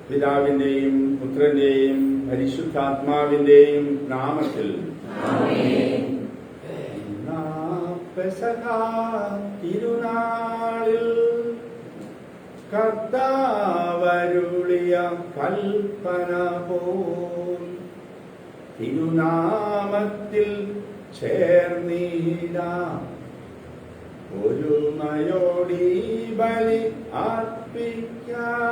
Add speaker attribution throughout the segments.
Speaker 1: പിതാവിന്റെയും പുത്രന്റെയും പരിശുദ്ധാത്മാവിന്റെയും നാമത്തിൽ പെസഹ തിരുനാളിൽ കർത്താവരുളിയ കൽപ്പന പോൽ തിരുനാമത്തിൽ ചേർന്നിടാം ഒരുമയോടി ബലി അർപ്പിക്കാം.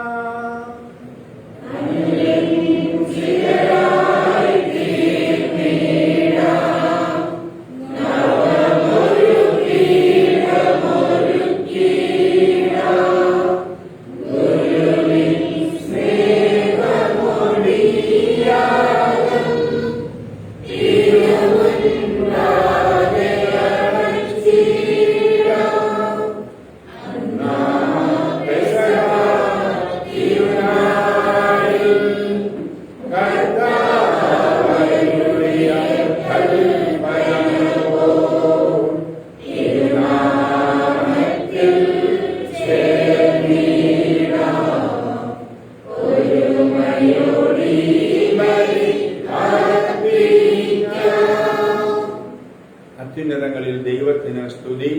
Speaker 1: അത്യുന്നതങ്ങളിൽ ദൈവത്തിന് സ്തുതി.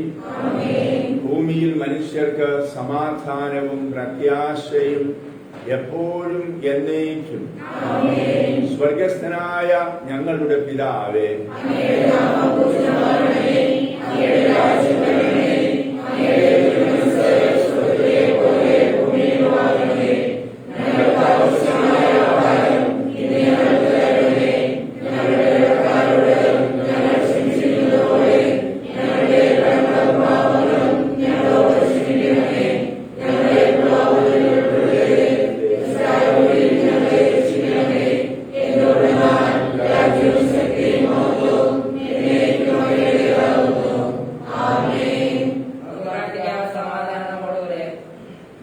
Speaker 1: ഭൂമിയിൽ മനുഷ്യർക്ക് സമാധാനവും പ്രത്യാശയും എപ്പോഴും എന്നേക്കും. സ്വർഗസ്ഥനായ ഞങ്ങളുടെ പിതാവേ,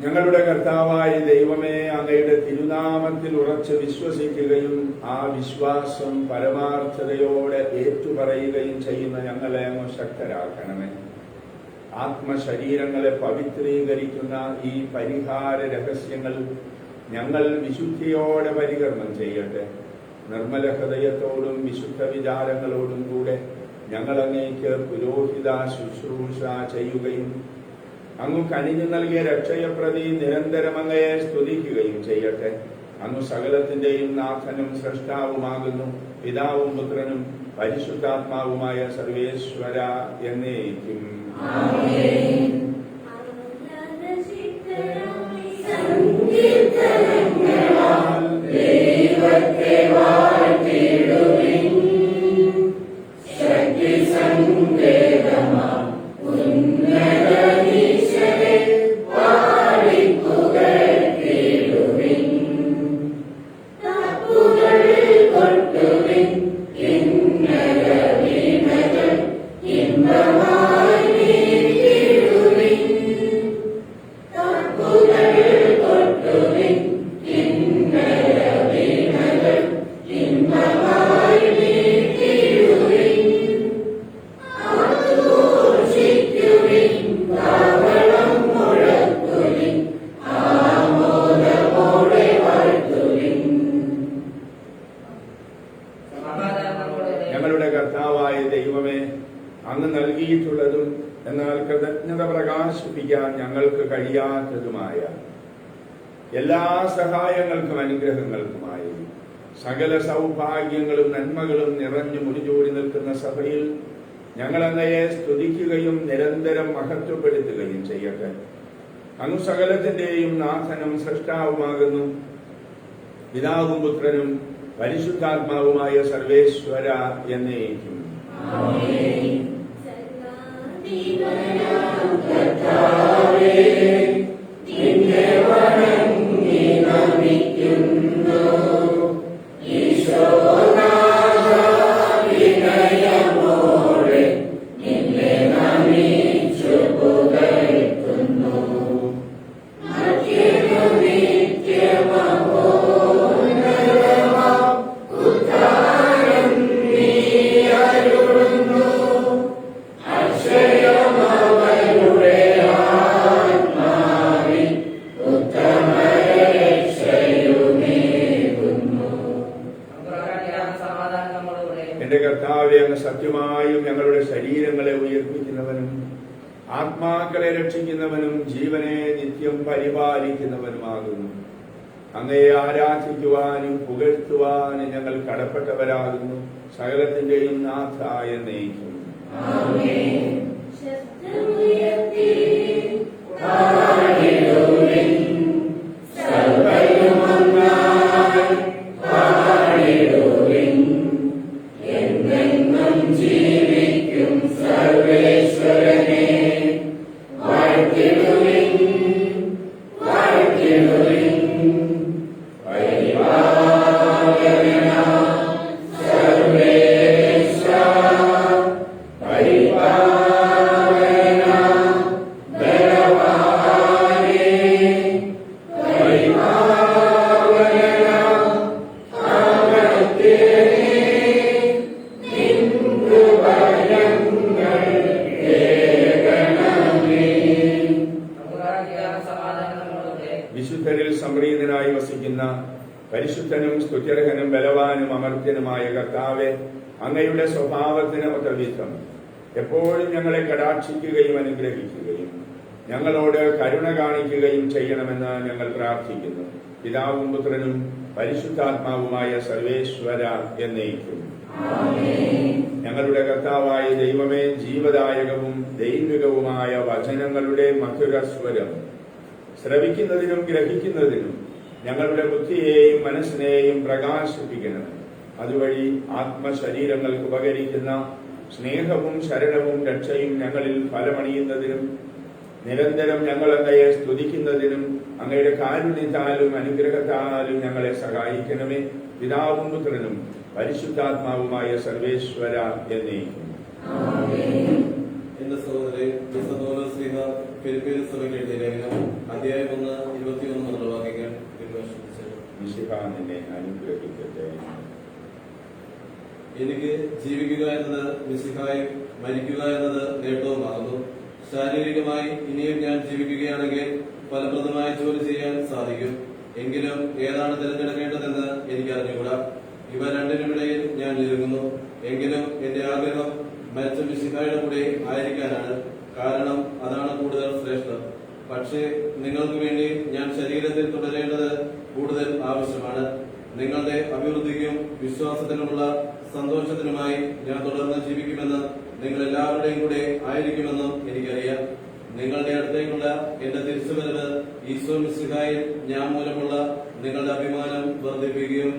Speaker 1: ഞങ്ങളുടെ കർത്താവായ ദൈവമേ, അങ്ങയുടെ തിരുനാമത്തിൽ ഉറച്ച് വിശ്വസിക്കുകയും ആ വിശ്വാസം പരമാർത്ഥതയോടെ ഏറ്റുപറയുകയും ചെയ്യുന്ന ഞങ്ങളെ അങ്ങ് ശക്തരാക്കണമേ. ആത്മശരീരങ്ങളെ പവിത്രീകരിക്കുന്ന ഈ പരിഹാര രഹസ്യങ്ങൾ ഞങ്ങൾ വിശുദ്ധിയോടെ പരികർമ്മം ചെയ്യട്ടെ. നിർമ്മല ഹൃദയത്തോടും വിശുദ്ധ വിചാരങ്ങളോടും കൂടെ ഞങ്ങൾ അങ്ങേക്ക് പുരോഹിത ശുശ്രൂഷ ചെയ്യുകയും അങ്ങ് കനിഞ്ഞു നൽകിയ രക്ഷയെ പ്രതി നിരന്തരം അങ്ങയെ സ്തുതിക്കുകയും ചെയ്യട്ടെ. അങ്ങ് സകലത്തിന്റെയും നാഥനും സൃഷ്ടാവുമാകുന്നു. പിതാവും പുത്രനും പരിശുദ്ധാത്മാവുമായ സർവേശ്വര എന്നേക്കും. ഞങ്ങളുടെ കർത്താവായ ദൈവമേ, അങ്ങ് നൽകിയിട്ടുള്ളതും എന്നാൽ കൃതജ്ഞത പ്രകാശിപ്പിക്കാൻ ഞങ്ങൾക്ക് കഴിയാത്തതുമായ എല്ലാ സഹായങ്ങൾക്കും അനുഗ്രഹങ്ങൾക്കുമായി സകല സൗഭാഗ്യങ്ങളും നന്മകളും നിറഞ്ഞു മുടിചൂടി നിൽക്കുന്ന സഭയിൽ ഞങ്ങൾ അങ്ങയെ സ്തുതിക്കുകയും നിരന്തരം മഹത്വപ്പെടുത്തുകയും ചെയ്യട്ടെ. അങ്ങ് സകലത്തിന്റെയും നാഥനും സൃഷ്ടാവുമാകുന്നു. പിതാവും പുത്രനും പരിശുദ്ധാത്മാവുമായ സർവേശ്വര എന്നേക്കും. എന്റെ കർത്താവേ, അങ്ങ് സത്യമായും ഞങ്ങളുടെ ശരീരങ്ങളെ ഉയർപ്പിക്കുന്നവനും ആത്മാക്കളെ രക്ഷിക്കുന്നവനും ജീവനെ നിത്യം പരിപാലിക്കുന്നവനുമാകുന്നു. അങ്ങയെ ആരാധിക്കുവാനും പുകഴ്ത്തുവാനും ഞങ്ങൾ കടപ്പെട്ടവരാകുന്നു. സകലത്തിന്റെയും നാഥ എന്നേക്കും. വിശുദ്ധരിൽ സംപ്രീതനായി വസിക്കുന്ന പരിശുദ്ധനും സ്തുത്യർഹനും ബലവാനും അമർത്യനുമായ കർത്താവെ, അങ്ങയുടെ സ്വഭാവത്തിന് ഒത്തവിധം എപ്പോഴും ഞങ്ങളെ കടാക്ഷിക്കുകയും അനുഗ്രഹിക്കുകയും ഞങ്ങളോട് കരുണ കാണിക്കുകയും ചെയ്യണമെന്ന് ഞങ്ങൾ പ്രാർത്ഥിക്കുന്നു. പിതാവും പുത്രനും പരിശുദ്ധാത്മാവുമായ സർവേശ്വര എന്നേക്കും. ഞങ്ങളുടെ കർത്താവായ ദൈവമേ, ജീവദായകവും ദൈവികവുമായ വചനങ്ങളുടെ മധുരസ്വരം ശ്രവിക്കുന്നതിനും ഗ്രഹിക്കുന്നതിനും ഞങ്ങളുടെ ബുദ്ധിയെയും മനസ്സിനെയും പ്രകാശിപ്പിക്കണം. അതുവഴി ആത്മശരീരങ്ങൾക്ക് ഉപകരിക്കുന്ന സ്നേഹവും ശരണവും രക്ഷയും ഞങ്ങളിൽ ഫലമണിയുന്നതിനും നിരന്തരം ഞങ്ങൾ അങ്ങയെ സ്തുതിക്കുന്നതിനും അങ്ങയുടെ കാരുണ്യത്താലും അനുഗ്രഹത്താലും ഞങ്ങളെ സഹായിക്കണമേ. പിതാവും പുത്രനും പരിശുദ്ധാത്മാവുമായ സർവേശ്വര എന്നേക്കും.
Speaker 2: എന്റെ സഹോദരൻ ഫിലിപ്പീൻസ് സഭയ്ക്ക് എഴുതിയ ലേഖനം അധ്യായം 1:21 മുതലുള്ള വാക്യങ്ങൾ
Speaker 1: നിന്നെ അനുഗ്രഹിക്കട്ടെ.
Speaker 2: എനിക്ക് ജീവിക്കുക എന്നത് മിശിഹായും മരിക്കുക എന്നത് നേട്ടവുമാകുന്നു. ശാരീരികമായി ഇനിയും ഞാൻ ജീവിക്കുകയാണെങ്കിൽ ഫലപ്രദമായ ജോലി ചെയ്യാൻ സാധിക്കും. എങ്കിലും ഏതാണ് തിരഞ്ഞെടുക്കേണ്ടതെന്ന് എനിക്കറിഞ്ഞുകൂടാ. ഇവ രണ്ടിനുമിടയിൽ ഞാൻ ഞെരുങ്ങുന്നു. എങ്കിലും എന്റെ ആഗ്രഹം മരിച്ച മിശിഹായുടെ കൂടെ ആയിരിക്കാനാണ്. കാരണം അതാണ് കൂടുതൽ ശ്രേഷ്ഠം. പക്ഷേ നിങ്ങൾക്ക് വേണ്ടി ഞാൻ ശരീരത്തിൽ തുടരേണ്ടത് കൂടുതൽ ആവശ്യമാണ്. നിങ്ങളുടെ അഭിവൃദ്ധിക്കും വിശ്വാസത്തിനുമുള്ള സന്തോഷത്തിനുമായി ഞാൻ തുടർന്ന് ജീവിക്കുമെന്ന് നിങ്ങൾ എല്ലാവരുടെയും കൂടെ ആയിരിക്കുമെന്നും എനിക്കറിയാം. നിങ്ങളുടെ അടുത്തേക്കുള്ള എന്റെ തിരിച്ചുവരവ് ഈശോ മിശിഹായിൽ ഞാൻ മൂലമുള്ള നിങ്ങളുടെ അഭിമാനം വർദ്ധിപ്പിക്കും.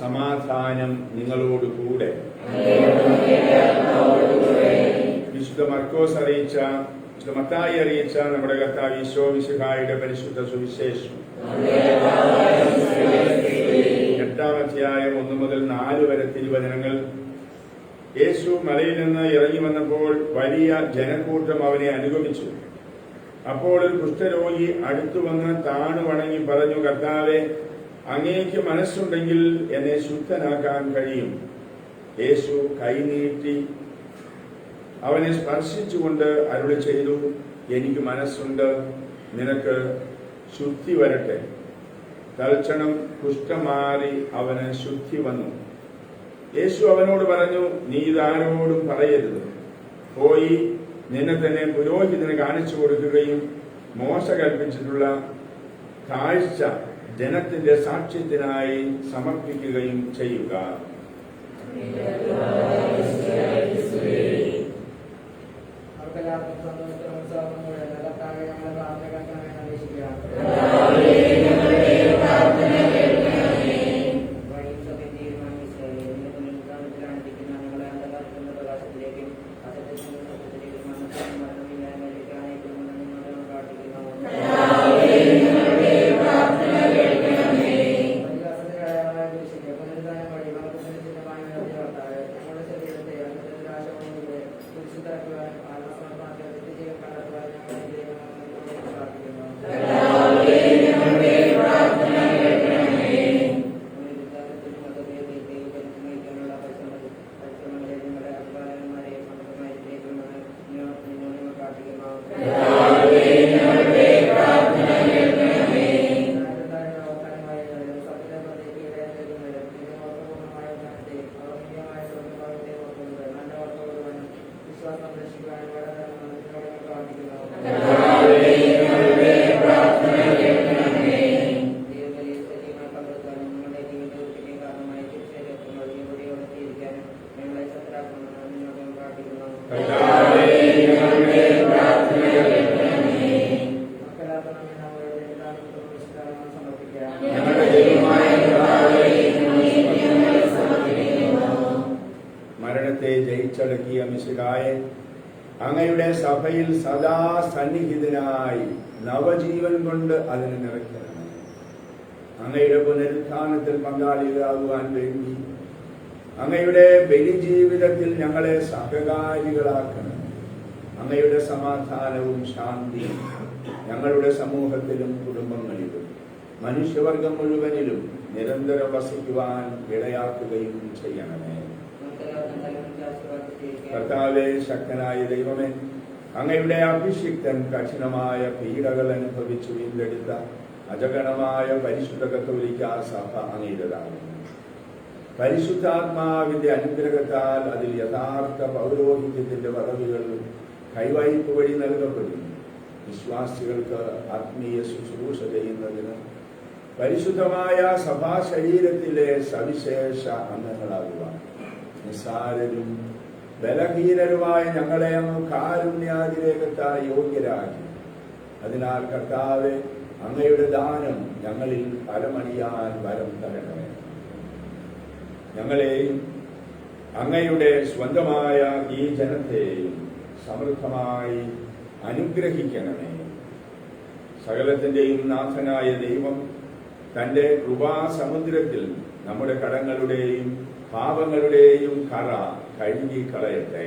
Speaker 1: സമാധാനം നിങ്ങളോട് കൂടെ. വിശുദ്ധ മർക്കോസ് അറിയിച്ച, വിശുദ്ധ മത്തായി അറിയിച്ച നമ്മുടെ കർത്താവ് ഈശോ മിശിഹായുടെ പരിശുദ്ധ സുവിശേഷം 8-ാം അധ്യായം 1 മുതൽ 4 വരെ തിരുവചനങ്ങൾ. യേശു മലയിൽ നിന്ന് ഇറങ്ങി വന്നപ്പോൾ വലിയ ജനക്കൂട്ടം അവനെ അനുഗമിച്ചു. അപ്പോൾ ഒരു കുഷ്ഠരോഗി അടുത്തു വന്ന് താണു വണങ്ങി പറഞ്ഞു, കർത്താവേ, അങ്ങേക്ക് മനസ്സുണ്ടെങ്കിൽ എന്നെ ശുദ്ധനാക്കാൻ കഴിയും. യേശു കൈനീട്ടി അവനെ സ്പർശിച്ചുകൊണ്ട് അരുളി ചെയ്തു, എനിക്ക് മനസ്സുണ്ട്, നിനക്ക് ശുദ്ധി വരട്ടെ. തൽക്ഷണം കുഷ്ഠം മാറി അവന് ശുദ്ധി വന്നു. യേശു അവനോട് പറഞ്ഞു, നീ ഇതാരോടും പറയരുത്. പോയി നിന്നെ തന്നെ പുരോഹിതന് കാണിച്ചു കൊടുക്കുകയും മോശ കൽപ്പിച്ചിട്ടുള്ള കാഴ്ച ജനത്തിന്റെ സാക്ഷ്യത്തിനായി സമർപ്പിക്കുകയും ചെയ്യുക. മരണത്തെ ജയിച്ചടക്കിയ മിശിഹായെ, അങ്ങയുടെ സഭയിൽ സദാ സന്നിഹിതനായി നവജീവൻ കൊണ്ട് അതിനെ നിറയ്ക്കണം. അങ്ങയുടെ പുനരുത്ഥാനത്തിൽ പങ്കാളികളാകുവാൻ വേണ്ടി അങ്ങയുടെ ബലിജീവിതത്തിൽ ഞങ്ങളെ സഹകാരികളാക്കണം. അങ്ങയുടെ സമാധാനവും ശാന്തിയും ഞങ്ങളുടെ സമൂഹത്തിലും കുടുംബങ്ങളിലും മനുഷ്യവർഗം മുഴുവനിലും നിരന്തരം വസിക്കുവാൻ ഇടയാക്കുകയും ചെയ്യണമേ. കർത്താവേ, ശക്തനായ ദൈവമേ, അങ്ങയുടെ അഭിഷിക്തൻ കഠിനമായ പീഡകൾ അനുഭവിച്ചു വീണ്ടെടുത്ത അജഗണമായ പരിശുദ്ധ കത്തോലിക്ക സഭ അങ്ങയുടേതാകുന്നു. പരിശുദ്ധാത്മാവിന്റെ അനുഗ്രഹത്താൽ അതിൽ യഥാർത്ഥ പൗരോഹിത്യത്തിന്റെ പദവികൾ കൈവായ്പ വഴി നൽകപ്പെടുന്നു. വിശ്വാസികൾക്ക് ആത്മീയ ശുശ്രൂഷ ചെയ്യുന്നതിന് പരിശുദ്ധമായ സഭാ ശരീരത്തിലെ സവിശേഷ അംഗങ്ങളാകുവാൻ നിസ്സാരരും ബലഹീനരുമായ ഞങ്ങളെ അങ്ങ് കാരുണ്യാതിരേകത്താൽ യോഗ്യരാക്കി. അതിനാൽ കർത്താവെ, അങ്ങയുടെ ദാനം ഞങ്ങളിൽ ഫലമണിയാൻ വരം തരണമേ. ഞങ്ങളെയും അങ്ങയുടെ സ്വന്തമായ ഈ ജനത്തെയും സമൃദ്ധമായി അനുഗ്രഹിക്കണമേ. സകലത്തിന്റെയും നാഥനായ ദൈവം തന്റെ കൃപാസമുദ്രത്തിൽ നമ്മുടെ കടങ്ങളുടെയും പാപങ്ങളുടെയും കറ കഴുകിക്കളയട്ടെ.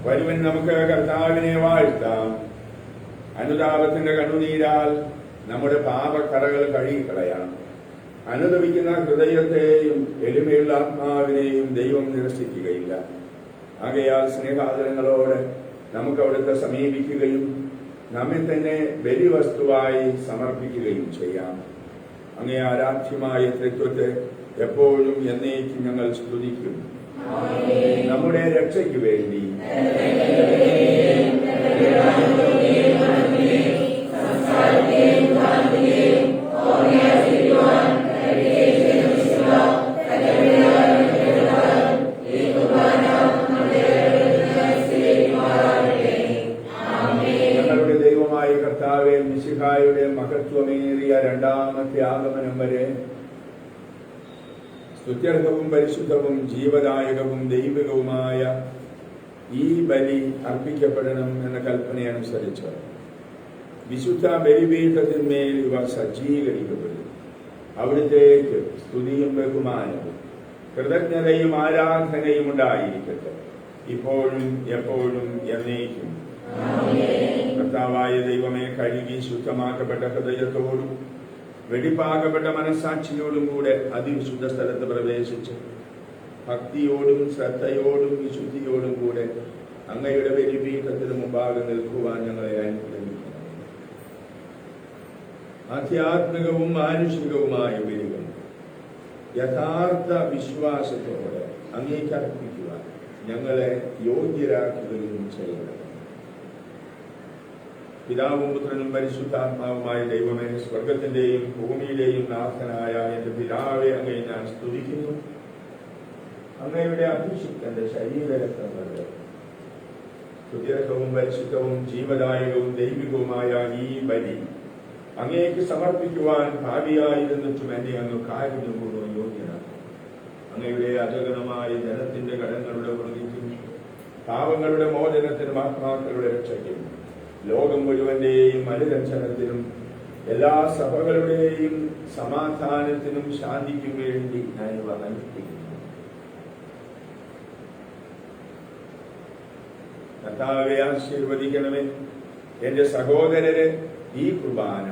Speaker 1: വരുവൻ നമുക്ക് കർത്താവിനെ വാഴ്ത്താം. അനുതാപത്തിന്റെ കണ്ണുനീരാൽ നമ്മുടെ പാപക്കറകൾ കഴുകിക്കളയാം. അനുദപിക്കുന്ന ഹൃദയത്തെയും എളിമയുള്ള ആത്മാവിനെയും ദൈവം നിരസിക്കുകയില്ല. ആകയാൽ സ്നേഹാദരങ്ങളോട് നമുക്ക് അവിടുത്തെ സമീപിക്കുകയും നമ്മെ തന്നെ ബലിവസ്തുവായി സമർപ്പിക്കുകയും ചെയ്യാം. അങ്ങേ ആരാധ്യമായ ത്രിത്വത്തെ എപ്പോഴും എന്നേക്കും ഞങ്ങൾ സ്തുതിക്കും. നമ്മുടെ രക്ഷയ്ക്ക് വേണ്ടി ഞങ്ങളുടെ ദൈവമായ കർത്താവേ, മിശിഹായുടെ മഹത്വമേറിയ രണ്ടാമത്തെ ആഗമനം വരെ സ്തുത്യർഹവും പരിശുദ്ധവും ജീവദായകവും ദൈവികവുമായ ഈ ബലി അർപ്പിക്കപ്പെടണം എന്ന കൽപ്പനയനുസരിച്ച് വിശുദ്ധ ബലിപീഠത്തിന്മേൽ ഇവ സജ്ജീകരിക്കപ്പെടും. അവിടുത്തേക്ക് സ്തുതിയും ബഹുമാനവും കൃതജ്ഞതയും ആരാധനയും ഉണ്ടായിരിക്കട്ടെ, ഇപ്പോഴും എപ്പോഴും എന്നേക്കും. കർത്താവായ ദൈവമേ, കഴുകി ശുദ്ധമാക്കപ്പെട്ട ഹൃദയത്തോടും വെടിപ്പാകപ്പെട്ട മനസ്സാക്ഷിയോടും കൂടെ അതിവിശുദ്ധ സ്ഥലത്ത് പ്രവേശിച്ച് ഭക്തിയോടും ശ്രദ്ധയോടും വിശുദ്ധിയോടും കൂടെ അങ്ങയുടെ ബലിപീഠത്തിന് മുമ്പാകെ നിൽക്കുവാൻ ഞങ്ങളെ അനുഗ്രഹിക്കണം. ആധ്യാത്മികവും മാനുഷികവുമായ ബലികൾ യഥാർത്ഥ വിശ്വാസത്തോടെ അങ്ങേക്ക് അർപ്പിക്കുവാൻ ഞങ്ങളെ യോഗ്യരാക്കുകയും ചെയ്യണം. പിതാവും പുത്രനും പരിശുദ്ധാത്മാവുമായ ദൈവമേ, സ്വർഗത്തിന്റെയും ഭൂമിയിലെയും നാഥനായ എന്റെ പിതാവെ, അങ്ങേ ഞാൻ സ്തുതിക്കുന്നു. അങ്ങയുടെ അഭിഷിക്തന്റെ ശരീരരക്തങ്ങളുടെ സുദീർഘവും പരിശുദ്ധവും ജീവദായകവും ദൈവികവുമായ ഈ ബലി അങ്ങേക്ക് സമർപ്പിക്കുവാൻ ഭാവിയായിരുന്നിട്ടും എന്നെ അങ്ങ് കാരുണ്യപൂർവ്വം യോഗ്യനാണ്. അങ്ങയുടെ അജഗണമായ ജനത്തിന്റെ കടങ്ങളുടെ പ്രതിക്കും പാവങ്ങളുടെ മോചനത്തിനും ആത്മാക്കളുടെ രക്ഷയ്ക്കും ലോകം മുഴുവന്റെയും അനുരഞ്ജനത്തിനും എല്ലാ സഭകളുടെയും സമാധാനത്തിനും ശാന്തിക്കും വേണ്ടി ഞാൻ ഇവ അനുഷ്ഠിക്കുന്നു. കർത്താവെ, ആശീർവദിക്കണമേ. എന്റെ സഹോദരരെ, ഈ കുർബാന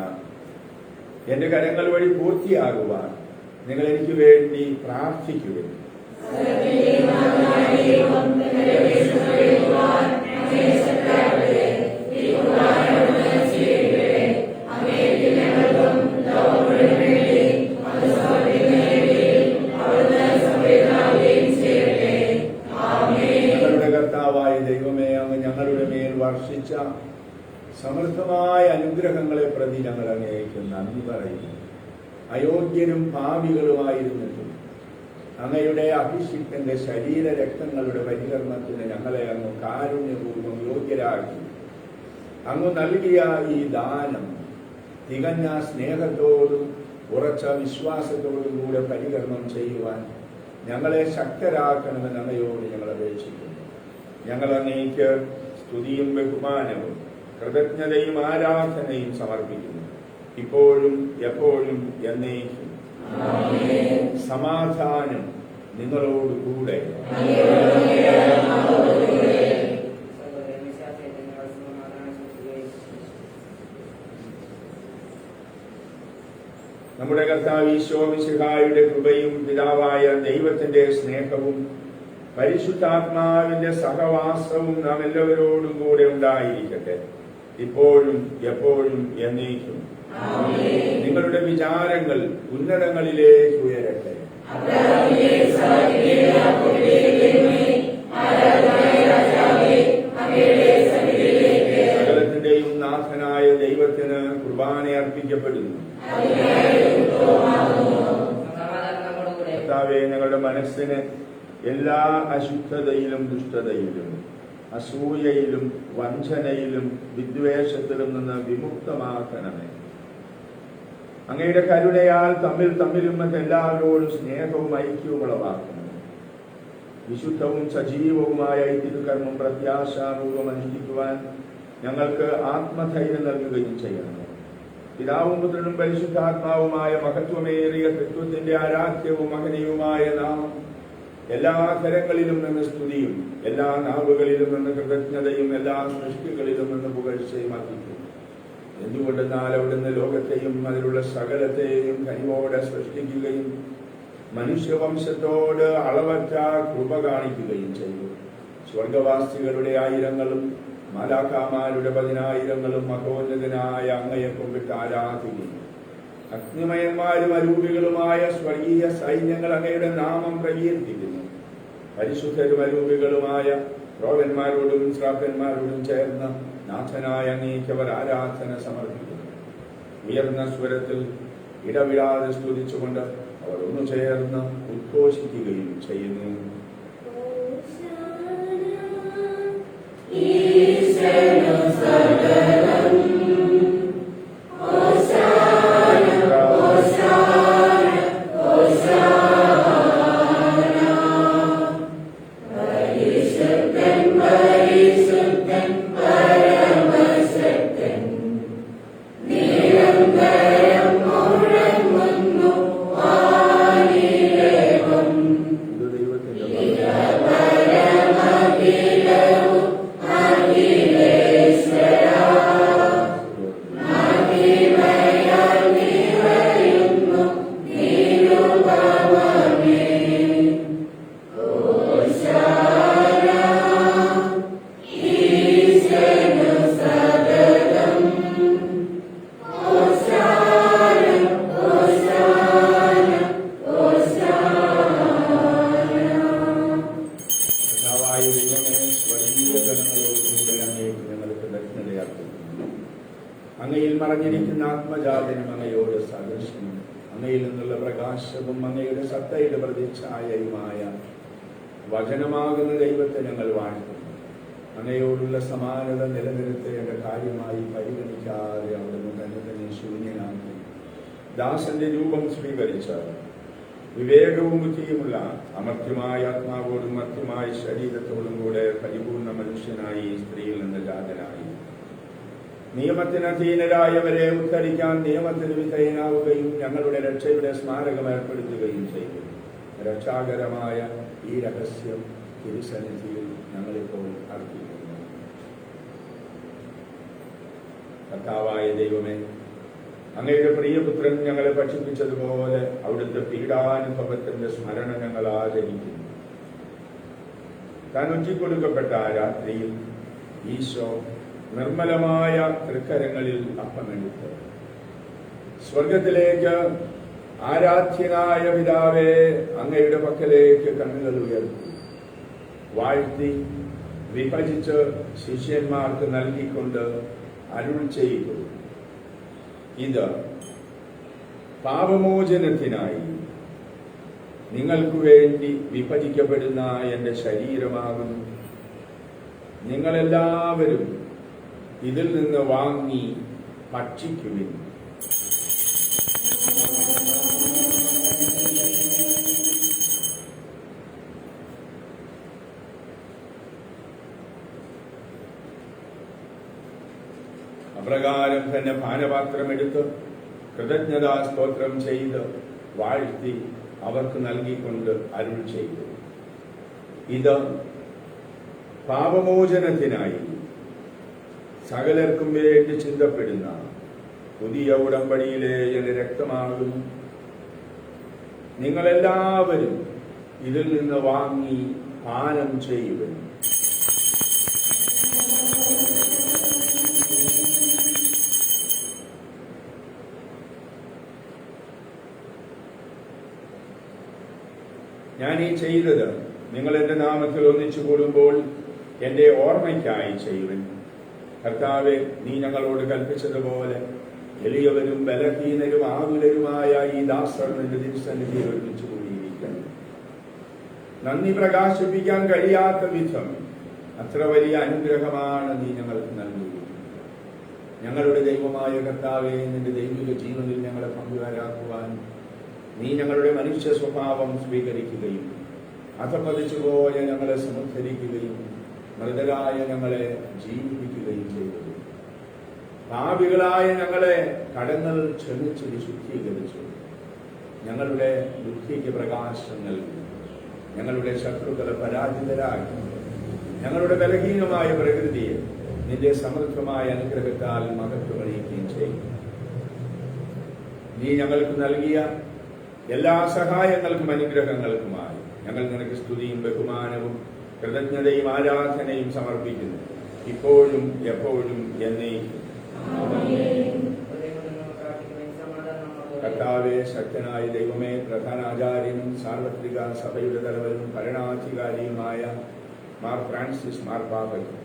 Speaker 1: എന്റെ കരങ്ങൾ വഴി പൂർത്തിയാകുവാൻ നിങ്ങൾ എനിക്ക് വേണ്ടി പ്രാർത്ഥിക്കുകയും ഞങ്ങളുടെ കർത്താവായ ദൈവമേ, അങ്ങ് ഞങ്ങളുടെ മേൽ വർഷിച്ച സമൃദ്ധമായ അനുഗ്രഹങ്ങളെ പ്രതി ഞങ്ങൾ അങ്ങേക്ക് നന്ദി പറയുന്നു. അയോഗ്യരും പാപികളുമായിരുന്നിട്ടും അങ്ങയുടെ അഭിഷിക്തന്റെ ശരീര രക്തങ്ങളുടെ പരികർമ്മത്തിന് ഞങ്ങളെ അങ്ങ് കാരുണ്യപൂർവ്വം യോഗ്യരാക്കി. അങ്ങ് നൽകിയ ഈ ദാനം തികഞ്ഞ സ്നേഹത്തോടും ഉറച്ച വിശ്വാസത്തോടും കൂടെ പരികർമ്മം ചെയ്യുവാൻ ഞങ്ങളെ ശക്തരാക്കണമെന്ന് അങ്ങയോട് ഞങ്ങൾ അപേക്ഷിക്കുന്നു. ഞങ്ങൾ അങ്ങേക്ക് സ്തുതിയും ബഹുമാനവും കൃതജ്ഞതയും ആരാധനയും സമർപ്പിക്കുന്നു, ഇപ്പോഴും എപ്പോഴും എന്നേക്കും. സമാധാനം നിങ്ങളോടുകൂടെ. നമ്മുടെ കർത്താവ് ഈശോ മിശിഹായുടെ കൃപയും പിതാവായ ദൈവത്തിന്റെ സ്നേഹവും പരിശുദ്ധാത്മാവിന്റെ സഹവാസവും നാം എല്ലാവരോടും കൂടെ ഉണ്ടായിരിക്കട്ടെ, ഇപ്പോഴും എപ്പോഴും എന്നേക്കും. നിങ്ങളുടെ വിചാരങ്ങൾ ഉന്നതങ്ങളിലേക്ക് ഉയരട്ടെ. സകലത്തിന്റെയും നാഥനായ ദൈവത്തിന് കുർബാന അർപ്പിക്കപ്പെടുന്നു. കർത്താവേ, ഞങ്ങളുടെ മനസ്സിന് എല്ലാ അശുദ്ധതയിലും ദുഷ്ടതയിലും അസൂയയിലും വഞ്ചനയിലും വിദ്വേഷത്തിലും നിന്ന് വിമുക്തമാക്കണമേ. അങ്ങയുടെ കരുണയാൽ തമ്മിലും മറ്റെല്ലാവരോടും സ്നേഹവും ഐക്യവും ഉളവാക്കണം. വിശുദ്ധവും സജീവവുമായ ഈ തിരുകർമ്മം പ്രത്യാശാപൂർവം അനുഷ്ഠിക്കുവാൻ ഞങ്ങൾക്ക് ആത്മധൈര്യം നൽകുകയും ചെയ്യണം. പിതാവും പുത്രനും പരിശുദ്ധാത്മാവുമായ മഹത്വമേറിയ തൃത്വത്തിന്റെ ആരാധ്യവും മഹനീയവുമായ നാമം എല്ലാ തരങ്ങളിലും നിന്ന് സ്തുതിയും എല്ലാ നാവുകളിലും നിന്ന് കൃതജ്ഞതയും എല്ലാ സൃഷ്ടികളിലും നിന്ന് പുകഴ്ചയും അർപ്പിക്കും. എന്തുകൊണ്ടെന്നാൽ അവിടുന്ന് ലോകത്തെയും അതിലുള്ള സകലത്തെയും കനിവോടെ സൃഷ്ടിക്കുകയും മനുഷ്യവംശത്തോട് അളവറ്റ കൃപ കാണിക്കുകയും ചെയ്തു. സ്വർഗവാസികളുടെ ആയിരങ്ങളും മാലാഖമാരുടെ 10,000 മഹോന്നതനായ അങ്ങയെ കൊണ്ടിട്ട് ആരാധിക്കുന്നു. അഗ്നിമയന്മാരും അരൂപികളുമായ സ്വർഗീയ സൈന്യങ്ങൾ അങ്ങയുടെ നാമം പ്രകീർത്തിക്കുന്നു. പരിശുദ്ധരും അരൂപികളുമായ റോവന്മാരോടും ശ്രാപ്പന്മാരോടും ചേർന്ന് നാഥനായ അങ്ങേക്ക് അവർ ആരാധന സമർപ്പിക്കുന്നു. ഉയർന്ന സ്വരത്തിൽ ഇടവിടാതെ സ്തുതിച്ചുകൊണ്ട് അവർ ഒന്നു ചേർന്ന് ഉദ്ഘോഷിക്കുകയും ചെയ്യുന്നു. അങ്ങയിൽ മറഞ്ഞിരിക്കുന്ന ആത്മജാതനും അങ്ങയോട് സദൃശനും അങ്ങയിൽ നിന്നുള്ള പ്രകാശവും അങ്ങയുടെ സത്തയുടെ പ്രതിച്ഛായയുമായ വചനമാകുന്ന ദൈവത്തെ ഞങ്ങൾ വാഴ്ത്തുന്നു. അങ്ങയോടുള്ള സമാനത നിലനിർത്തേണ്ട കാര്യമായി പരിഗണിക്കാതെ അവിടുന്ന് തന്നെ ശൂന്യനാക്കി ദാസന്റെ രൂപം സ്വീകരിച്ച വിവേകവും ബുദ്ധിയുമുള്ള അമർത്യമായ ആത്മാവോടും മർത്യമായ ശരീരത്തോടും കൂടെ പരിപൂർണ മനുഷ്യനായി ഈ സ്ത്രീയിൽ നിന്ന് ജാതനായി നിയമത്തിന് അധീനരായവരെ ഉദ്ധരിക്കാൻ നിയമത്തിന് വിധേയനാവുകയും ഞങ്ങളുടെ രക്ഷയുടെ സ്മാരകം ഏർപ്പെടുത്തുകയും ചെയ്തു. രക്ഷാകരമായ ഈ രഹസ്യം തിരുസന്നിധിയിൽ ഞങ്ങളിപ്പോൾ അർപ്പിക്കുന്നു. കർത്താവായ ദൈവമേ, അങ്ങയുടെ പ്രിയപുത്രൻ ഞങ്ങളെ ഭക്ഷിപ്പിച്ചതുപോലെ അവിടുത്തെ പീഡാനുഭവത്തിന്റെ സ്മരണ ഞങ്ങൾ ആചരിക്കുന്നു. താൻ ഒറ്റിക്കൊടുക്കപ്പെട്ട ആ രാത്രിയിൽ ഈശോ നിർമ്മലമായ തൃക്കരങ്ങളിൽ അപ്പമെടുത്ത് സ്വർഗത്തിലേക്ക് ആരാധ്യനായ പിതാവേ അങ്ങയുടെ പക്കലേക്ക് കണ്ണുകൾ ഉയർത്തി വാഴ്ത്തി വിഭജിച്ച് ശിഷ്യന്മാർക്ക് നൽകിക്കൊണ്ട് അരുൾ ചെയ്തു, ഇത് പാപമോചനത്തിനായി നിങ്ങൾക്ക് വേണ്ടി വിഭജിക്കപ്പെടുന്ന എന്റെ ശരീരമാകുന്നു. നിങ്ങളെല്ലാവരും ഇതിൽ നിന്ന് വാങ്ങി ഭക്ഷിക്കുവിൻ. അപ്രകാരം തന്നെ പാനപാത്രമെടുത്ത് കൃതജ്ഞതാ സ്തോത്രം ചെയ്ത് വാഴ്ത്തി അവർക്ക് നൽകിക്കൊണ്ട് അരുൾ ചെയ്തു, ഇത് പാപമോചനത്തിനായി സകലർക്കും വേണ്ടി ചിന്തപ്പെടുന്ന പുതിയ ഉടമ്പടിയിലെ എന്റെ രക്തമാകുന്നു. നിങ്ങളെല്ലാവരും ഇതിൽ നിന്ന് വാങ്ങി പാനം ചെയ്യുവിൻ. ഞാൻ ഈ ചെയ്തത് നിങ്ങൾ എന്റെ നാമത്തിൽ ഒന്നിച്ചു കൂടുമ്പോൾ എന്റെ ഓർമ്മയ്ക്കായി ചെയ്യുവിൻ. കർത്താവെ, നീ ഞങ്ങളോട് കൽപ്പിച്ചതുപോലെ എളിയവരും ബലഹീനരും ആകുലരുമായ ഈ ദാസർ നിന്റെ തിരുസന്നിധിയിൽ ഒരുമിച്ച് കൂടിയിരിക്കണം. നന്ദി പ്രകാശിപ്പിക്കാൻ കഴിയാത്ത വിധം അത്ര വലിയ അനുഗ്രഹമാണ് നീ ഞങ്ങൾക്ക് നൽകുന്നത്. ഞങ്ങളുടെ ദൈവമായ കർത്താവേ, നിന്റെ ദൈവിക ജീവനിൽ ഞങ്ങളെ പങ്കുകാരാക്കുവാൻ നീ ഞങ്ങളുടെ മനുഷ്യ സ്വഭാവം സ്വീകരിക്കുകയും അധപതിച്ചുപോയ ഞങ്ങളെ സമുദ്ധരിക്കുകയും മൃതരായ ഞങ്ങളെ ജീവിപ്പിക്കുകയും ചെയ്തത്. പാപികളായ ഞങ്ങളെ കടങ്ങൾ ക്ഷമിച്ച് വിശുദ്ധീകരിച്ചു. ഞങ്ങളുടെ ബുദ്ധിക്ക് പ്രകാശം നൽകി. ഞങ്ങളുടെ ശത്രുക്കളെ പരാജിതരാക്കി. ഞങ്ങളുടെ ബലഹീനമായ പ്രകൃതിയെ നിന്റെ സമൃദ്ധമായ അനുഗ്രഹത്താൽ മഹത്വമണിയിക്കുകയും ചെയ്യും. നീ ഞങ്ങൾക്ക് നൽകിയ എല്ലാ സഹായങ്ങൾക്കും അനുഗ്രഹങ്ങൾക്കുമായി ഞങ്ങൾ നിനക്ക് സ്തുതിയും ബഹുമാനവും കൃതജ്ഞതയും ആരാധനയും സമർപ്പിക്കുന്നു, ഇപ്പോഴും എപ്പോഴും എന്നേക്കും. കർത്താവേ, ശക്തനായ ദൈവമേ, പ്രധാനാചാര്യനും സാർവത്രിക സഭയുടെ തലവനും ഭരണാധികാരിയുമായ മാർ ഫ്രാൻസിസ് മാർപ്പാപ്പയ്ക്ക്,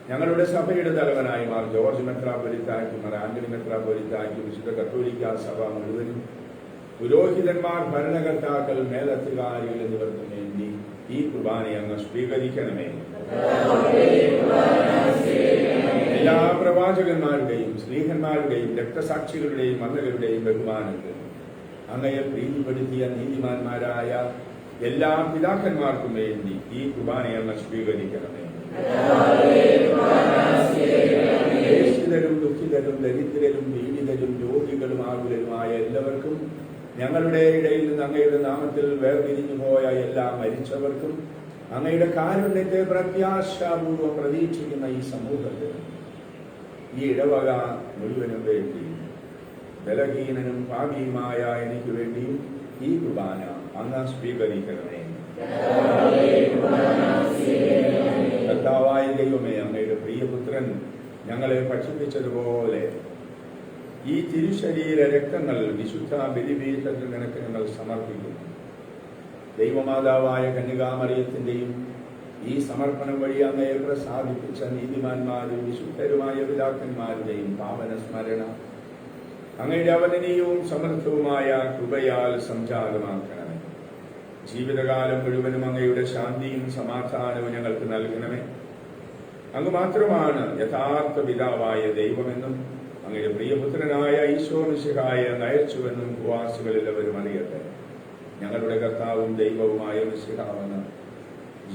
Speaker 1: ഞങ്ങളുടെ സഭയുടെ തലവനായി മാർ ജോർജ് മെത്രാപ്പൊലീത്തായ്ക്കും മാർ ആന്റണി മെത്രാപ്പൊലീത്തായ്ക്കും വിശുദ്ധ കത്തോലിക്ക സഭ മുഴുവനും പുരോഹിതന്മാർ, ഭരണകർത്താക്കൾ, മേലധികാരികൾ എന്നിവർക്കും വേണ്ടി ഈ കുർബാനയെ അങ്ങ് സ്വീകരിക്കണമേ. എല്ലാ പ്രവാചകന്മാരുടെയും സ്ലീഹന്മാരുടെയും രക്തസാക്ഷികളുടെയും മന്നകളുടെയും ബഹുമാനത്തിൽ അങ്ങയെ പ്രീതിപ്പെടുത്തിയ നീതിമാന്മാരായ എല്ലാ പിതാക്കന്മാർക്കും വേണ്ടി ഈ കുർബാനയെ അങ്ങ് സ്വീകരിക്കണമേ. ക്ലേശിതരും ദുഃഖിതരും ദരിദ്രരും പീഡിതരും രോഗികളും ആകുലരുമായ എല്ലാവർക്കും, ഞങ്ങളുടെ ഇടയിൽ നിന്ന് അങ്ങയുടെ നാമത്തിൽ വേർപിരിഞ്ഞു പോയ എല്ലാ മരിച്ചവർക്കും, അങ്ങയുടെ കാരുണ്യത്തെ പ്രത്യാശാപൂർവം പ്രതീക്ഷിക്കുന്ന ഈ സമൂഹത്തിൽ, ഈ ഇടവക മുഴുവനും വേണ്ടി, ബലഹീനനും പാപിയുമായ എനിക്ക് വേണ്ടിയും ഈ കുർബാന അങ്ങ് സ്വീകരിക്കണമേ. കർത്താവായ ദൈവമേ, അങ്ങയുടെ പ്രിയപുത്രൻ ഞങ്ങളെ ഭക്ഷിപ്പിച്ചതുപോലെ ഈ തിരുശരീര രക്തങ്ങൾ വിശുദ്ധ ബലിപീഠത്തിൽ നിനക്ക് ഞങ്ങൾ സമർപ്പിക്കുന്നു. ദൈവമാതാവായ കന്യകാമറിയത്തിന്റെയും ഈ സമർപ്പണം വഴി അങ്ങയെ പ്രസാദിപ്പിച്ച നീതിമാന്മാരും വിശുദ്ധരുമായ പിതാക്കന്മാരുടെയും പാവന സ്മരണ അങ്ങയുടെ അവനീയവും സമൃദ്ധവുമായ കൃപയാൽ സംജാതമാക്കണമേ. ജീവിതകാലം മുഴുവനും അങ്ങയുടെ ശാന്തിയും സമാധാനവും ഞങ്ങൾക്ക് നൽകണമേ. അങ്ങ് മാത്രമാണ് യഥാർത്ഥ പിതാവായ ദൈവമെന്നും അങ്ങയുടെ പ്രിയപുത്രനായ ഈശോ മിശിഹായെ അയച്ചുവെന്നും ഉപവാസികളെല്ലാവരും അറിയട്ടെ. ഞങ്ങളുടെ കർത്താവും ദൈവവുമായ മിശിഹാവെന്ന്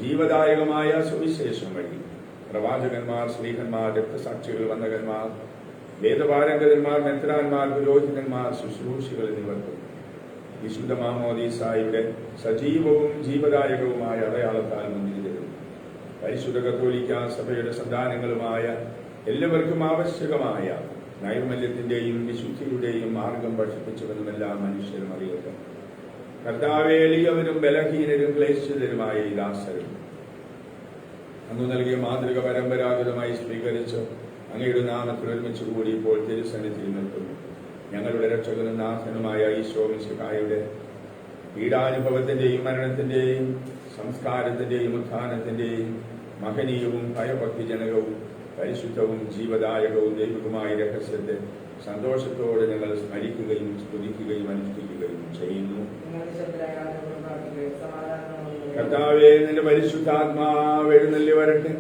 Speaker 1: ജീവദായകമായ സുവിശേഷം വഴി പ്രവാചകന്മാർ, സ്ലീഹന്മാർ, രക്തസാക്ഷികൾ, വന്ദകന്മാർ, വേദപാരംഗതന്മാർ, മെത്രാന്മാർ, പുരോഹിതന്മാർ, ശുശ്രൂഷികൾ എന്നിവർക്കും വിശുദ്ധ മാമോദീസായുടെ സജീവവും ജീവദായകവുമായ അടയാളത്താൽ മുന്നിൽ തരും. പരിശുദ്ധ കത്തോലിക്ക സഭയുടെ സന്താനങ്ങളുമായ എല്ലാവർക്കും ആവശ്യകമായ നൈർമല്യത്തിന്റെയും വിശുദ്ധിയുടെയും മാർഗം പഠിപ്പിച്ചുവെന്നും എല്ലാ മനുഷ്യരും അറിയട്ടെ. കർത്താവേ, എളിയവരും ബലഹീനരും ക്ലേശിതരുമായ ഈ ദാസരും അങ്ങ് നൽകിയ മാതൃക പരമ്പരാഗതമായി സ്വീകരിച്ച് അങ്ങയുടെ നാമത്തിൽ ഒരുമിച്ച് കൂടി ഇപ്പോൾ തിരുസന്നിധിയിൽ നിൽക്കുന്നു. ഞങ്ങളുടെ രക്ഷകനും നാഥനുമായ ഈശോ മിശിഹായുടെ പീഡാനുഭവത്തിന്റെയും മരണത്തിന്റെയും സംസ്കാരത്തിന്റെയും ഉത്ഥാനത്തിന്റെയും മഹനീയവും ഭയഭക്തിജനകവും പരിശുദ്ധവും ജീവദായകവും ദൈവികമായ രഹസ്യത്തെ സന്തോഷത്തോടെ ഞങ്ങൾ സ്മരിക്കുകയും സ്തുതിക്കുകയും അനുഷ്ഠിക്കുകയും ചെയ്യുന്നു. കർത്താവേ, നിന്റെ പരിശുദ്ധാത്മാവ് എഴുന്നള്ളി വരട്ടെ.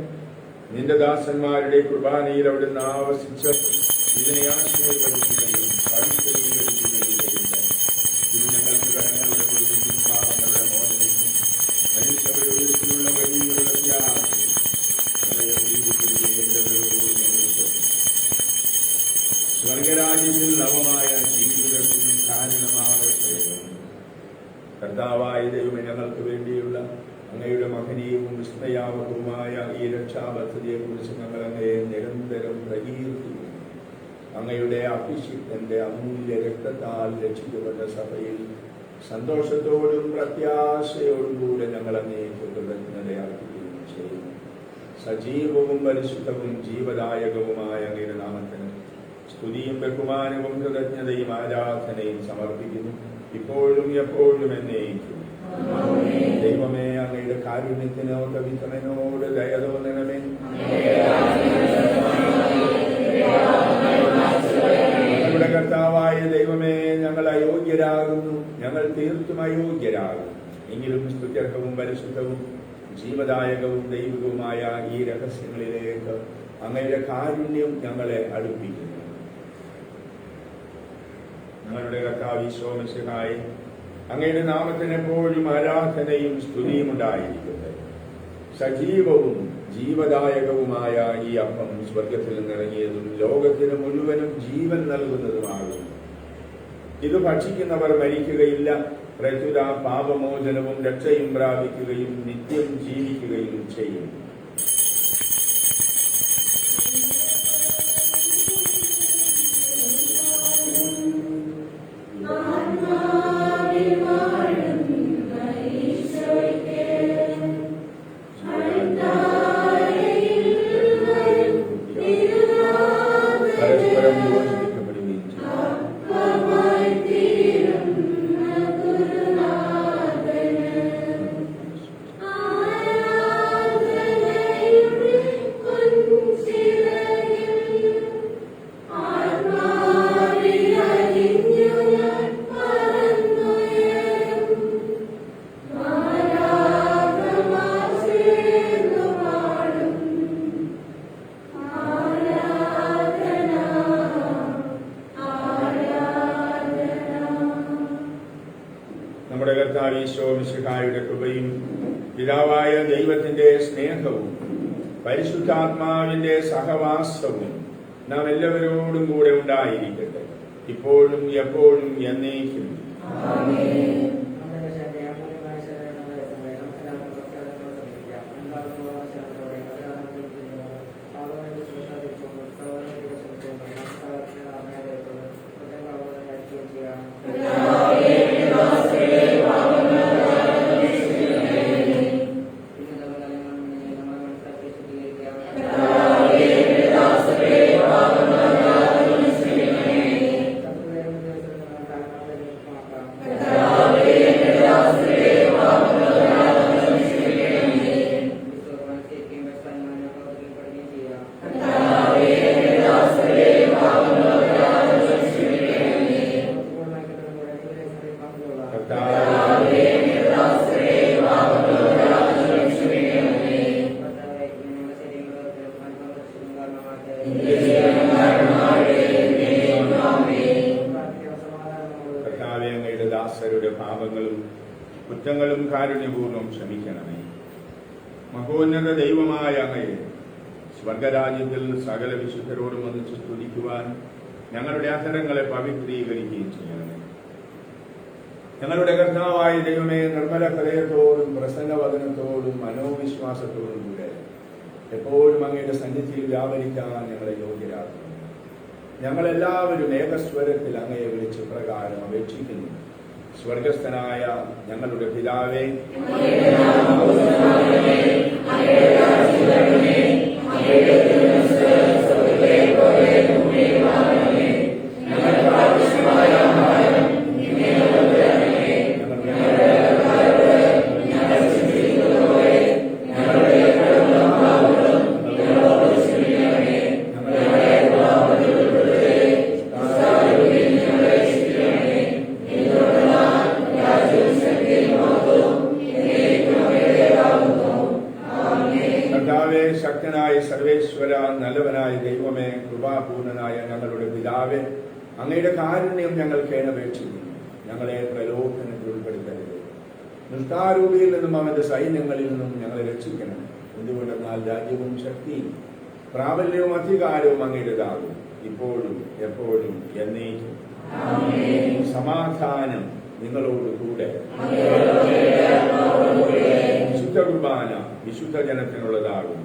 Speaker 1: നിന്റെ ദാസന്മാരുടെ കുർബാനയിൽ അവിടുന്ന് ആവസിച്ച് ഇതിനെ ആശീർവദിക്കുകയും പവിത്രീകരിക്കുകയും ചെയ്യട്ടെ. ഇത് ഞങ്ങൾക്ക് കടങ്ങളുടെ കൊടുക്കും, പാപങ്ങളുടെ മോചനത്തിനും മനുഷ്യരുടെ ഉയരത്തിലുള്ള വലിയ സ്വർഗരാജ്യത്തിൽ നവമായ ജീവിതത്തിന് കാരണമാകട്ടെ. കർത്താവായ ദൈവമേ, ഞങ്ങൾക്ക് വേണ്ടിയുള്ള അങ്ങയുടെ മഹനീയവും വിസ്മയാവകവുമായ ഈ രക്ഷാപദ്ധതിയെ കുറിച്ച് ഞങ്ങൾ അങ്ങയെ നിരന്തരം പ്രകീർത്തിക്കുന്നു. അങ്ങയുടെ അഭിഷിക്തന്റെ അമൂല്യ രക്തത്താൽ രക്ഷിക്കപ്പെട്ട സഭയിൽ സന്തോഷത്തോടും പ്രത്യാശയോടും കൂടെ ഞങ്ങൾ അങ്ങേക്ക് കൃതജ്ഞതയർപ്പിക്കുകയും ചെയ്യുന്നു. സജീവവും പരിശുദ്ധവും ജീവദായകവുമായ അങ്ങയുടെ നാമത്തിന് സ്തുതിയും ബഹുമാനവും കൃതജ്ഞതയും ആരാധനയും സമർപ്പിക്കുന്നു, ഇപ്പോഴും എപ്പോഴും എന്നേക്കും. ദൈവമേ, അങ്ങയുടെ കാരുണ്യത്തിന് വിധമനോട് ദയ തോന്നണമേ. ഞങ്ങളുടെ കർത്താവായ ദൈവമേ, ഞങ്ങൾ അയോഗ്യരാകുന്നു, ഞങ്ങൾ തീർത്തും അയോഗ്യരാകുന്നു. എങ്കിലും സ്തുത്യർഹവും പരിശുദ്ധവും ജീവദായകവും ദൈവികവുമായ ഈ രഹസ്യങ്ങളിലേക്ക് അങ്ങയുടെ കാരുണ്യം ഞങ്ങളെ അടുപ്പിക്കുന്നു. ഞങ്ങളുടെ കർത്താവ് ഈശോ മിശിഹായേ, അങ്ങയുടെ നാമത്തിന് എപ്പോഴും ആരാധനയും സ്തുതിയും ഉണ്ടായിരിക്കട്ടെ. സജീവവും ജീവദായകവുമായ ഈ അപ്പം സ്വർഗത്തിൽ നിന്നിറങ്ങിയതും ലോകത്തിന് മുഴുവനും ജീവൻ നൽകുന്നതുമാകുന്നു. ഇത് ഭക്ഷിക്കുന്നവർ മരിക്കുകയില്ല, പ്രത്യുത പാപമോചനവും രക്ഷയും പ്രാപിക്കുകയും നിത്യം ജീവിക്കുകയും ചെയ്യും. പരസ്പരം യോജിപ്പിക്കപ്പെടുകയും നമ്മുടെ കർത്താവ് ഈശോ മിശിഹായുടെ കൃപയും പിതാവായ ദൈവത്തിന്റെ സ്നേഹവും പരിശുദ്ധാത്മാവിന്റെ സഹവാസവും നാം എല്ലാവരോടും കൂടെ ഉണ്ടായിരിക്കട്ടെ, ഇപ്പോഴും എപ്പോഴും എന്നേക്കും. കർത്താവേ, അങ്ങയുടെ ദാസരുടെ പാപങ്ങളും കുറ്റങ്ങളും കാരുണ്യപൂർവ്വം ക്ഷമിക്കണമേ. മഹോന്നത ദൈവമായ അങ്ങയെ സ്വർഗരാജ്യത്തിൽ സകല വിശുദ്ധരോടും ഒന്നിച്ച് സ്തുതിക്കുവാൻ ഞങ്ങളുടെ അധരങ്ങളെ പവിത്രീകരിക്കുകയും ചെയ്യണമേ. ഞങ്ങളുടെ കർത്താവായ ദൈവമേ, നിർമ്മല ഹൃദയത്തോടും പ്രസന്നവദനത്തോടും മനോവിശ്വാസത്തോടും കൂടെ എപ്പോഴും അങ്ങയുടെ സന്നിധിയിൽ വ്യാപരിക്കാൻ ഞങ്ങളെ യോഗ്യരാക്കുന്നു. ഞങ്ങളെല്ലാവരും ഏകസ്വരത്തിൽ അങ്ങയെ വിളിച്ച് പ്രകാരം അപേക്ഷിക്കുന്നു. സ്വർഗസ്ഥനായ ഞങ്ങളുടെ പിതാവേ, ശക്തനായ സർവേശ്വര, നല്ലവനായ ദൈവമേ, കൃപാപൂർണനായ ഞങ്ങളുടെ പിതാവേ, അങ്ങയുടെ കാരുണ്യം ഞങ്ങൾ കേണപേക്ഷിക്കുന്നു. ഞങ്ങളെ പ്രലോഭനത്തിൽ ഉൾപ്പെടുത്തരുത്, ദുഷ്ടാരൂപിയിൽ നിന്നും അവന്റെ സൈന്യങ്ങളിൽ നിന്നും ഞങ്ങളെ രക്ഷിക്കണം. എന്തുകൊണ്ടെന്നാൽ രാജ്യവും ശക്തിയും പ്രാബല്യവും അധികാരവും അങ്ങയുടേതാകും, ഇപ്പോഴും എപ്പോഴും എന്നേക്കും. സമാധാനം നിങ്ങളോട് കൂടെ. വിശുദ്ധ കുർബാന വിശുദ്ധ ജനത്തിനുള്ളതാകും.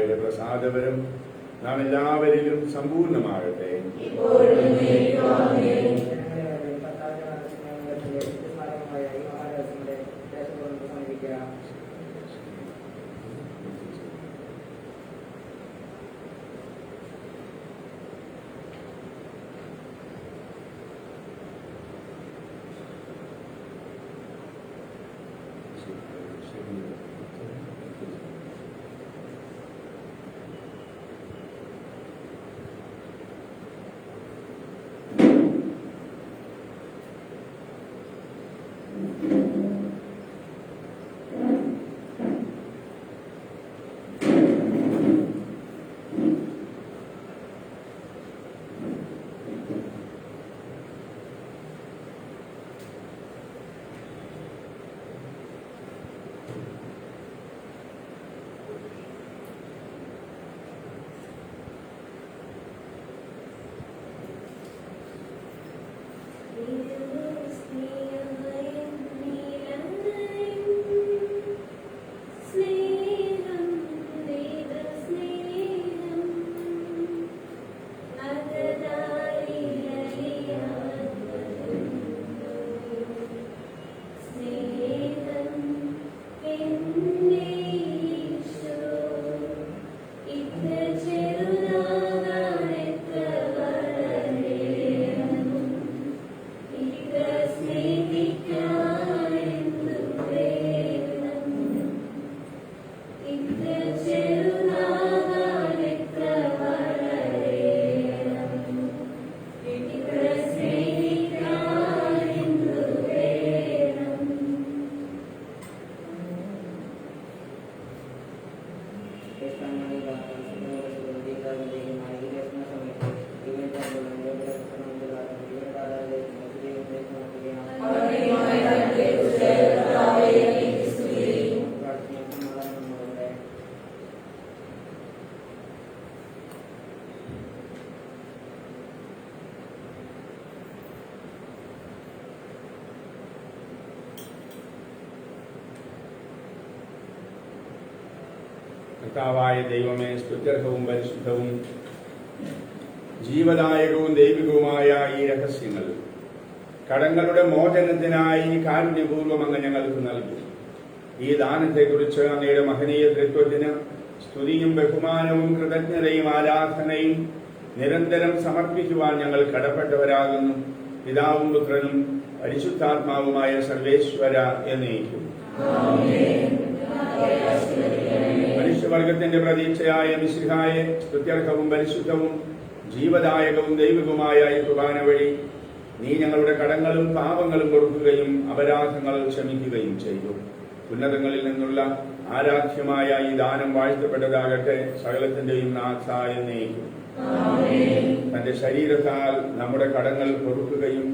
Speaker 1: യുടെ പ്രസാദപരം നാം എല്ലാവരിലും സമ്പൂർണമാകട്ടെ. കർത്താവായ ദൈവമേ, സ്തുത്യർഹവും പരിശുദ്ധവും ജീവദായകവും ദൈവികവുമായ ഈ രഹസ്യങ്ങൾ കടങ്ങളുടെ മോചനത്തിനായി കാരുണ്യപൂർവ്വം അങ്ങ് ഞങ്ങൾക്ക് നൽകി. ഈ ദാനത്തെക്കുറിച്ച് അങ്ങയുടെ മഹനീയ തൃത്വത്തിന് സ്തുതിയും ബഹുമാനവും കൃതജ്ഞതയും ആരാധനയും നിരന്തരം സമർപ്പിക്കുവാൻ ഞങ്ങൾ കടപ്പെട്ടവരാകുന്നു. പിതാവും പുത്രനും പരിശുദ്ധാത്മാവുമായ സർവേശ്വര എന്നേക്കും. മനുഷ്യവർഗത്തിന്റെ പ്രതീക്ഷയായ മിശിഹായെ സ്തുത്യർഹവും പരിശുദ്ധവും ജീവദായകവും ദൈവികവുമായ ഈ കുർബാന വഴി നീ ഞങ്ങളുടെ കടങ്ങളും പാപങ്ങളും പൊറുക്കുകയും അപരാധങ്ങൾ ക്ഷമിക്കുകയും ചെയ്തു. ഉന്നതങ്ങളിൽ നിന്നുള്ള ആരാധ്യമായ ഈ ദാനം വാഴ്ത്തപ്പെട്ടതാകട്ടെ. സകലത്തിന്റെയും നാഥ എന്നേക്കും. തന്റെ ശരീരത്താൽ നമ്മുടെ കടങ്ങൾ പൊറുക്കുകയും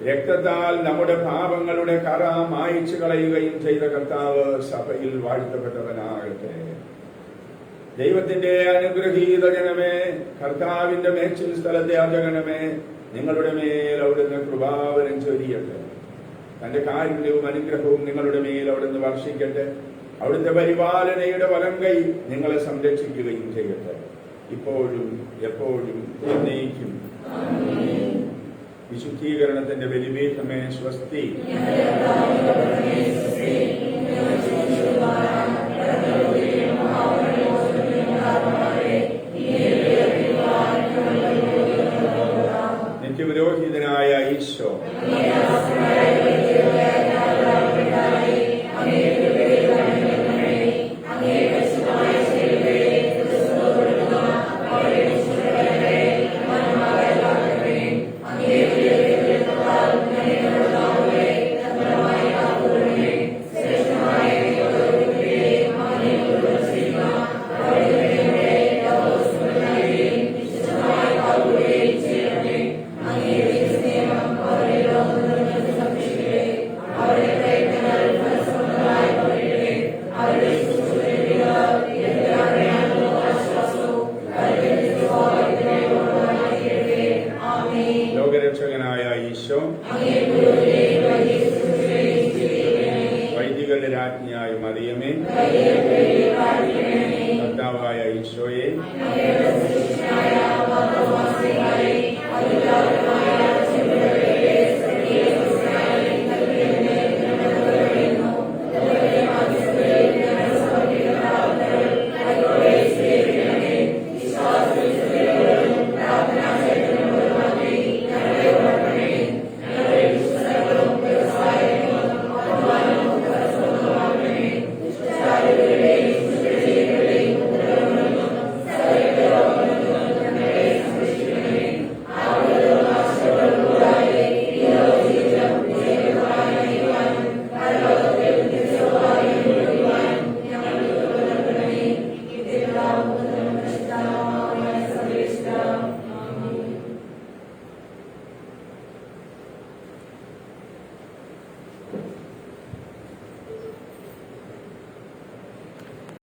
Speaker 1: രക്തത്താൽ നമ്മുടെ പാപങ്ങളുടെ കറ മായ്ച്ചു കളയുകയും ചെയ്ത കർത്താവ് സഭയിൽ വാഴ്ത്തപ്പെട്ടവനാകട്ടെ. ദൈവത്തിന്റെ അനുഗ്രഹീത ജനമേ, കർത്താവിന്റെ മേച്ചിൽ സ്ഥലത്തെ അജഗണമേ, നിങ്ങളുടെ മേൽ അവിടുന്ന് കൃപാവരം ചൊരിയട്ടെ. തന്റെ കാരുണ്യവും അനുഗ്രഹവും നിങ്ങളുടെ മേൽ അവിടുന്ന് വർഷിക്കട്ടെ. അവിടുത്തെ പരിപാലനയുടെ വലം കൈ നിങ്ങളെ സംരക്ഷിക്കുകയും ചെയ്യട്ടെ, ഇപ്പോഴും എപ്പോഴും എന്നേക്കും. വിശുദ്ധീകരണത്തിന്റെ ബലിപീഠമേ സ്വസ്തി. നിത്യപുരോഹിതനായ ഈശോ, ലോകരക്ഷകനായ ഈശോ, വൈദികരുടെ രാജ്ഞിയായ മറിയമേ, കർത്താവായ ഈശോയെ,